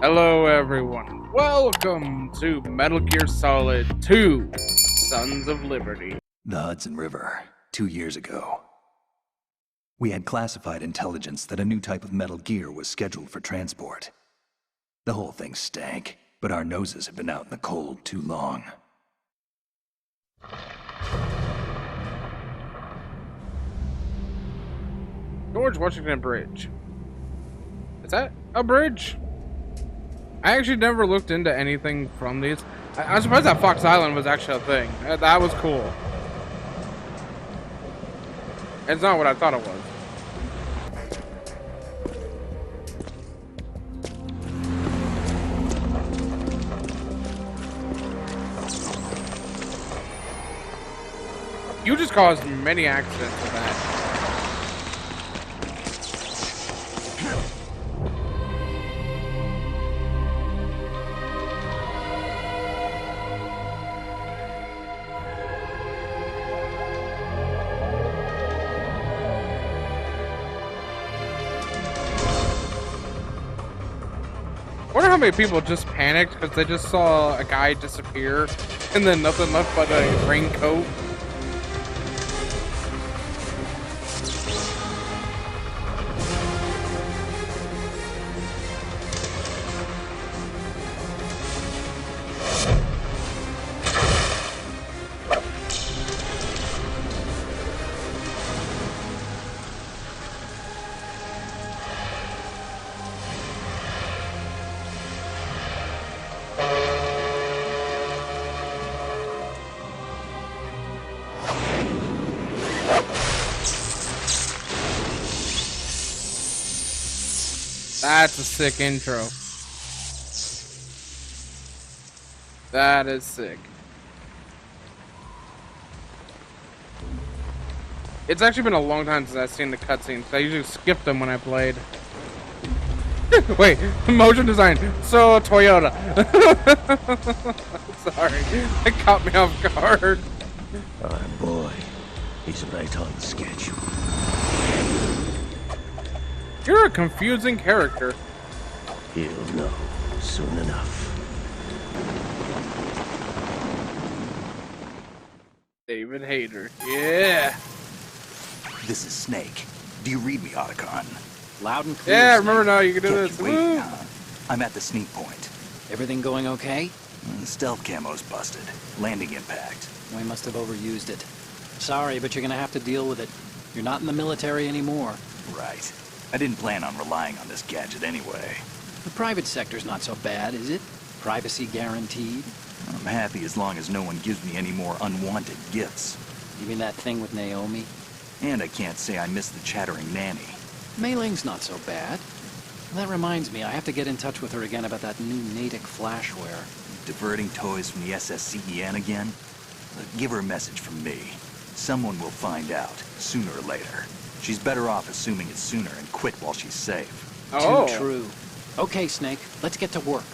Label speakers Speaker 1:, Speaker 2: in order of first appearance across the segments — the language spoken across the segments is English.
Speaker 1: Hello everyone, welcome to Metal Gear Solid 2, Sons of Liberty.
Speaker 2: The Hudson River, 2 years ago. We had classified intelligence that a new type of metal gear was scheduled for transport. The whole thing stank, but our noses had been out in the cold too long.
Speaker 1: George Washington Bridge. Is that a bridge? I actually never looked into anything from these. I'm surprised that Fox Island was actually a thing. That was cool. It's not what I thought it was. You just caused many accidents with that. I wonder how many people just panicked because they just saw a guy disappear and then nothing left but a raincoat. That's a sick intro. That is sick. It's actually been a long time since I've seen the cutscenes. I usually skip them when I played. Wait, motion design. So Toyota. Sorry, it caught me off guard.
Speaker 3: Oh boy, he's right on schedule.
Speaker 1: You're a confusing character.
Speaker 3: He'll know soon enough.
Speaker 1: David Hayter. Yeah.
Speaker 2: This is Snake. Do you read me, Otacon?
Speaker 4: Loud and clear.
Speaker 1: Yeah, remember now you can do
Speaker 2: Kept
Speaker 1: this.
Speaker 2: you waiting,
Speaker 1: Woo.
Speaker 2: huh? I'm at the sneak point.
Speaker 4: Everything going okay?
Speaker 2: Stealth camo's busted. Landing impact.
Speaker 4: We must have overused it. Sorry, but you're gonna have to deal with it. You're not in the military anymore.
Speaker 2: Right. I didn't plan on relying on this gadget anyway.
Speaker 4: The private sector's not so bad, is it? Privacy guaranteed.
Speaker 2: I'm happy as long as no one gives me any more unwanted gifts.
Speaker 4: You mean that thing with Naomi?
Speaker 2: And I can't say I miss the chattering nanny.
Speaker 4: Mei Ling's not so bad. That reminds me, I have to get in touch with her again about that new Natick flashware.
Speaker 2: Diverting toys from the SSCEN again? Give her a message from me. Someone will find out, sooner or later. She's better off assuming it's sooner and quit while she's safe.
Speaker 1: Oh.
Speaker 4: Too true. Okay, Snake, let's get to work.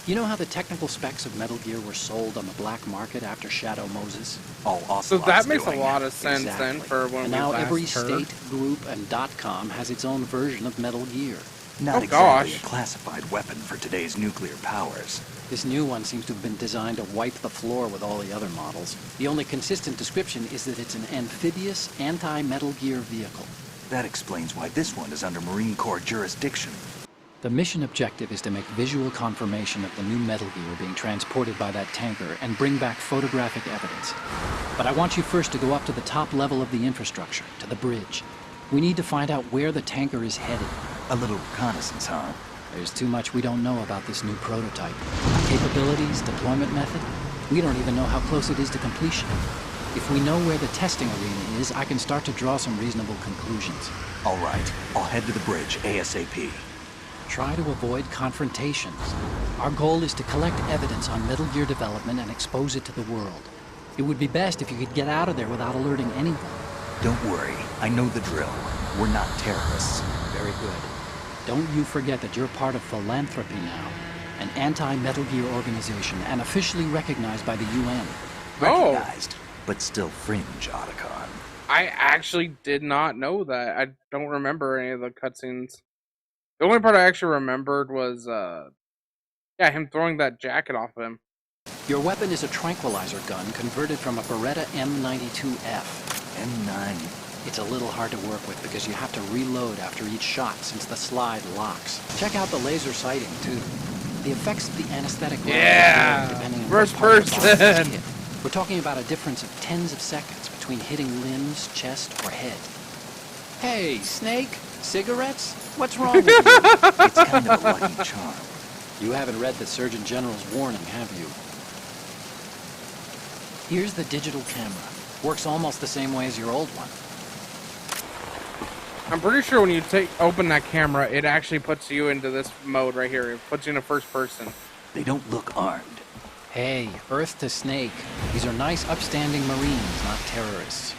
Speaker 4: You know how the technical specs of Metal Gear were sold on the black market after Shadow Moses?
Speaker 2: All
Speaker 1: So
Speaker 2: Ocelot's
Speaker 1: that makes a
Speaker 2: doing
Speaker 1: lot
Speaker 2: it.
Speaker 1: of sense then
Speaker 4: Exactly.
Speaker 1: for when
Speaker 4: and
Speaker 1: we
Speaker 4: now
Speaker 1: last
Speaker 4: every
Speaker 1: heard.
Speaker 4: state, group, and .com has its own version of Metal Gear.
Speaker 2: Not
Speaker 1: Oh,
Speaker 2: exactly
Speaker 1: gosh.
Speaker 2: a classified weapon for today's nuclear powers.
Speaker 4: This new one seems to have been designed to wipe the floor with all the other models. The only consistent description is that it's an amphibious, anti-Metal Gear vehicle.
Speaker 2: That explains why this one is under Marine Corps jurisdiction.
Speaker 4: The mission objective is to make visual confirmation of the new Metal Gear being transported by that tanker and bring back photographic evidence. But I want you first to go up to the top level of the infrastructure, to the bridge. We need to find out where the tanker is headed.
Speaker 2: A little reconnaissance, huh?
Speaker 4: There's too much we don't know about this new prototype. Capabilities, deployment method, we don't even know how close it is to completion. If we know where the testing arena is, I can start to draw some reasonable conclusions.
Speaker 2: All right, I'll head to the bridge ASAP.
Speaker 4: Try to avoid confrontations. Our goal is to collect evidence on Metal Gear development and expose it to the world. It would be best if you could get out of there without alerting anyone.
Speaker 2: Don't worry, I know the drill. We're not terrorists.
Speaker 4: Very good. Don't you forget that you're part of Philanthropy now, an anti-Metal Gear organization and officially recognized by the UN.
Speaker 1: Oh.
Speaker 2: Recognized, but still fringe, Otacon.
Speaker 1: I actually did not know that. I don't remember any of the cutscenes. The only part I actually remembered was Yeah, him throwing that jacket off of him.
Speaker 4: Your weapon is a tranquilizer gun converted from a Beretta M92F.
Speaker 2: M9.
Speaker 4: It's a little hard to work with because you have to reload after each shot since the slide locks. Check out the laser sighting, too. The effects of the anesthetic
Speaker 1: Yeah!
Speaker 4: depending on
Speaker 1: First
Speaker 4: what part of the body
Speaker 1: person!
Speaker 4: is hit. We're talking about a difference of tens of seconds between hitting limbs, chest, or head. Hey, Snake? Cigarettes? What's wrong with you?
Speaker 2: It's kind of a lucky charm.
Speaker 4: You haven't read the Surgeon General's warning, have you? Here's the digital camera. Works almost the same way as your old one.
Speaker 1: I'm pretty sure when you open that camera, it actually puts you into this mode right here. It puts you in a first person.
Speaker 2: They don't look armed.
Speaker 4: Hey, Earth to Snake. These are nice, upstanding Marines, not terrorists.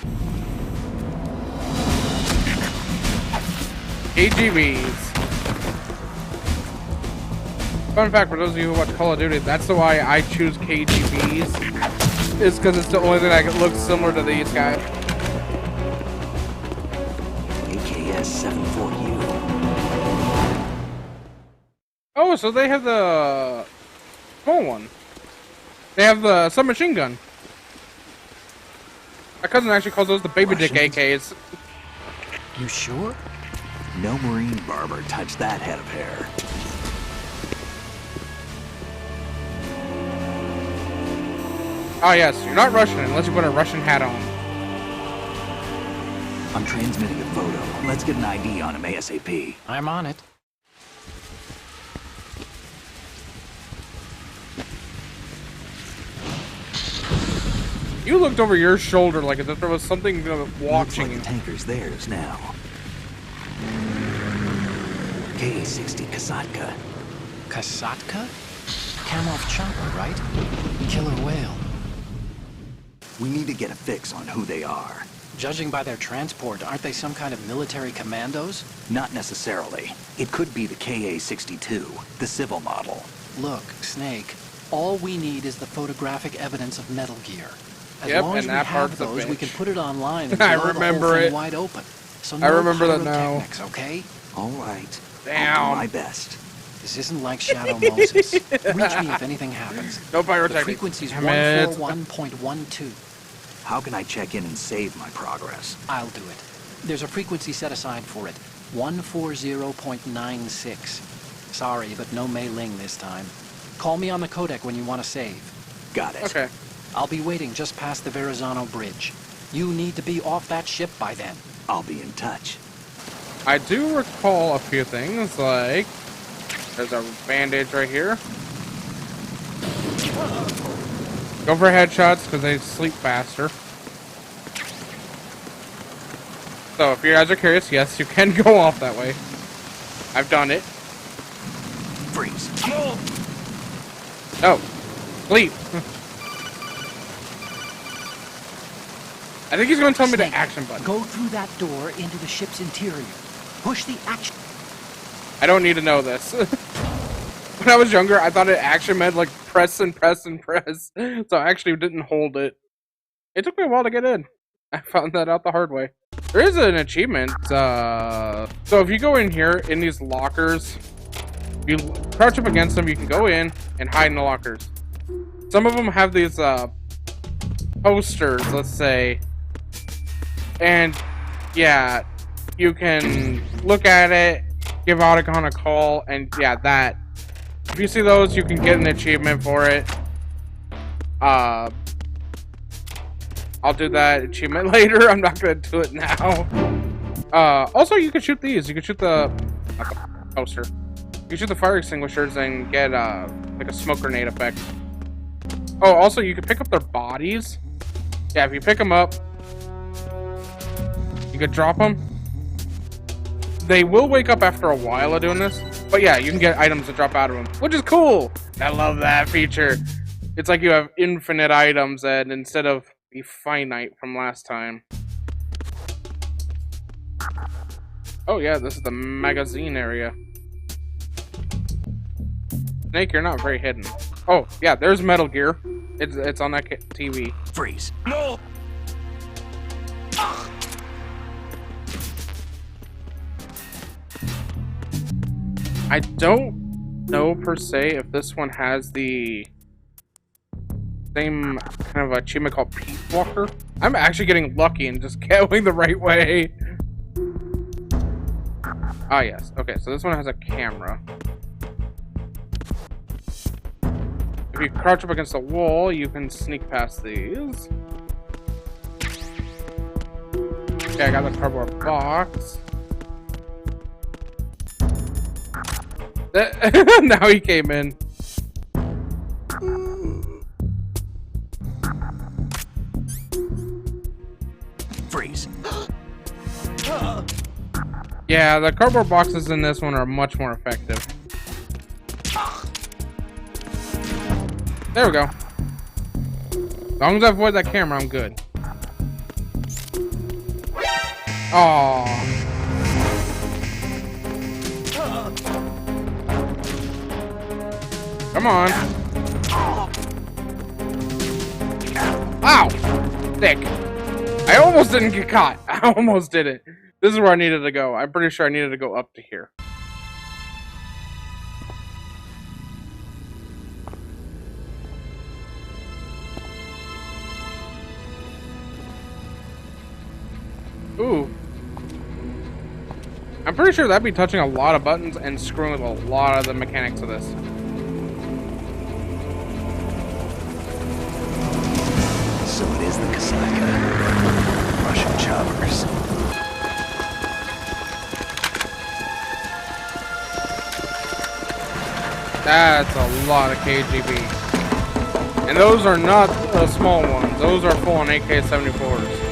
Speaker 1: AGVs. Fun fact for those of you who watch Call of Duty, that's the why I choose KGBs. Is because it's the only thing that looks similar to these guys.
Speaker 2: AKS 74U.
Speaker 1: Oh, so they have the small one. They have the submachine gun. My cousin actually calls those the baby dick AKs.
Speaker 4: You sure?
Speaker 2: No Marine barber touched that head of hair.
Speaker 1: Oh yes, you're not Russian unless you put a Russian hat on.
Speaker 2: I'm transmitting a photo. Let's get an ID on him ASAP.
Speaker 4: I'm on it.
Speaker 1: You looked over your shoulder like as if there was something
Speaker 2: Looks
Speaker 1: watching
Speaker 2: like
Speaker 1: you.
Speaker 2: the tanker's theirs now. KA-60 Kasatka.
Speaker 4: Kasatka? Kamov chopper, right? Killer whale.
Speaker 2: We need to get a fix on who they are.
Speaker 4: Judging by their transport, aren't they some kind of military commandos?
Speaker 2: Not necessarily. It could be the KA-62, the civil model.
Speaker 4: Look, Snake, all we need is the photographic evidence of Metal Gear. As
Speaker 1: Yep,
Speaker 4: long as
Speaker 1: and
Speaker 4: we
Speaker 1: that
Speaker 4: have
Speaker 1: part's a
Speaker 4: those, we
Speaker 1: bitch.
Speaker 4: can put it online and
Speaker 1: I
Speaker 4: blow the
Speaker 1: remember
Speaker 4: whole thing
Speaker 1: it.
Speaker 4: wide open. So
Speaker 1: I
Speaker 4: no
Speaker 1: remember that now.
Speaker 4: pyrotechnics, okay?
Speaker 2: All right. I'll
Speaker 1: Damn.
Speaker 2: do my best.
Speaker 4: This isn't like Shadow Moses. Reach me if anything happens.
Speaker 1: No
Speaker 4: The
Speaker 1: pyrotechnics.
Speaker 4: frequency's
Speaker 1: Damn it.
Speaker 4: 141.12.
Speaker 2: How can I check in and save my progress?
Speaker 4: I'll do it. There's a frequency set aside for it. 140.96. Sorry, but no Mei Ling this time. Call me on the codec when you want to save.
Speaker 2: Got it.
Speaker 1: Okay.
Speaker 4: I'll be waiting just past the Verrazano Bridge. You need to be off that ship by then.
Speaker 2: I'll be in touch.
Speaker 1: I do recall a few things, like there's a bandage right here. Go for headshots because they sleep faster. So if you guys are curious, yes, you can go off that way. I've done it.
Speaker 2: Freeze.
Speaker 1: No. Sleep. I think he's going to tell me the
Speaker 5: Snake,
Speaker 1: action button.
Speaker 5: Go through that door into the ship's interior. Push the action.
Speaker 1: I don't need to know this. When I was younger, I thought it action meant like press and press and press. So I actually didn't hold it. It took me a while to get in. I found that out the hard way. There is an achievement. So if you go in here, in these lockers, you crouch up against them, you can go in and hide in the lockers. Some of them have these posters, let's say. And yeah, you can look at it, give Otacon a call, and yeah, that. If you see those, you can get an achievement for it. I'll do that achievement later. I'm not gonna do it now. Also, you can shoot these. You can shoot not the poster. You can shoot the fire extinguishers and get like a smoke grenade effect. Oh, also, you can pick up their bodies. Yeah, if you pick them up, you could drop them. They will wake up after a while of doing this, but yeah, you can get items to drop out of them, which is cool. I love that feature. It's like you have infinite items, and instead of the finite from last time. Oh yeah, this is the magazine area. Snake, you're not very hidden. Oh yeah, there's Metal Gear. It's on that TV.
Speaker 2: Freeze.
Speaker 3: No!
Speaker 1: I don't know per se if this one has the same kind of achievement called Peace Walker. I'm actually getting lucky and just going the right way. Ah, yes. Okay, so this one has a camera. If you crouch up against the wall, you can sneak past these. Okay, I got the cardboard box. Now he came in.
Speaker 3: Freeze.
Speaker 1: Yeah, the cardboard boxes in this one are much more effective. There we go. As long as I avoid that camera, I'm good. Oh. Come on. Ow! Thick. I almost didn't get caught. I almost did it. This is where I needed to go. I'm pretty sure I needed to go up to here. Ooh. I'm pretty sure that'd be touching a lot of buttons and screwing with a lot of the mechanics of this.
Speaker 2: So it is the Kasaka. Russian choppers.
Speaker 1: That's a lot of KGB. And those are not small ones. Those are full-on AK-74s.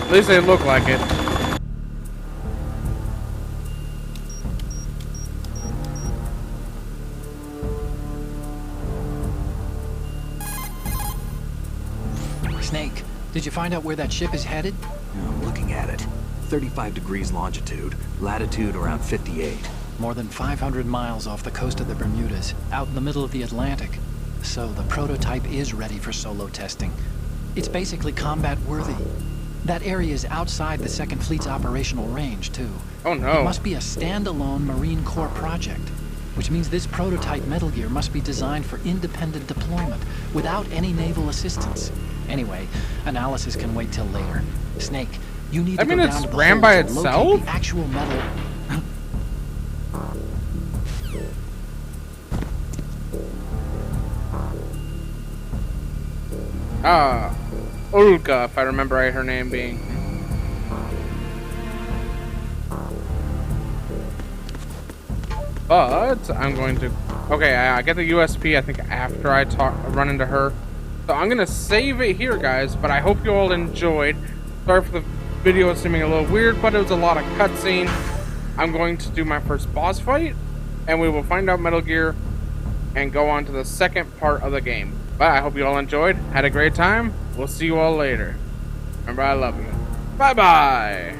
Speaker 1: At least they look like it.
Speaker 4: Snake, did you find out where that ship is headed?
Speaker 2: I'm looking at it. 35 degrees longitude, latitude around 58.
Speaker 4: More than 500 miles off the coast of the Bermudas, out in the middle of the Atlantic. So the prototype is ready for solo testing. It's basically combat worthy. That area is outside the Second Fleet's operational range, too.
Speaker 1: Oh no.
Speaker 4: It must be a standalone Marine Corps project, which means this prototype Metal Gear must be designed for independent deployment, without any naval assistance. Anyway, analysis can wait till later. Snake, you need to go down to the
Speaker 1: ran
Speaker 4: hold
Speaker 1: by
Speaker 4: to
Speaker 1: itself?
Speaker 4: locate the actual metal.
Speaker 1: Olga, if I remember right, her name being. But I'm going to. Okay, I get the USP. I think after I run into her. So I'm gonna save it here, guys. But I hope you all enjoyed. Sorry for the video seeming a little weird, but it was a lot of cutscene. I'm going to do my first boss fight, and we will find out Metal Gear and go on to the second part of the game. But I hope you all enjoyed. Had a great time. We'll see you all later. Remember, I love you. Bye-bye.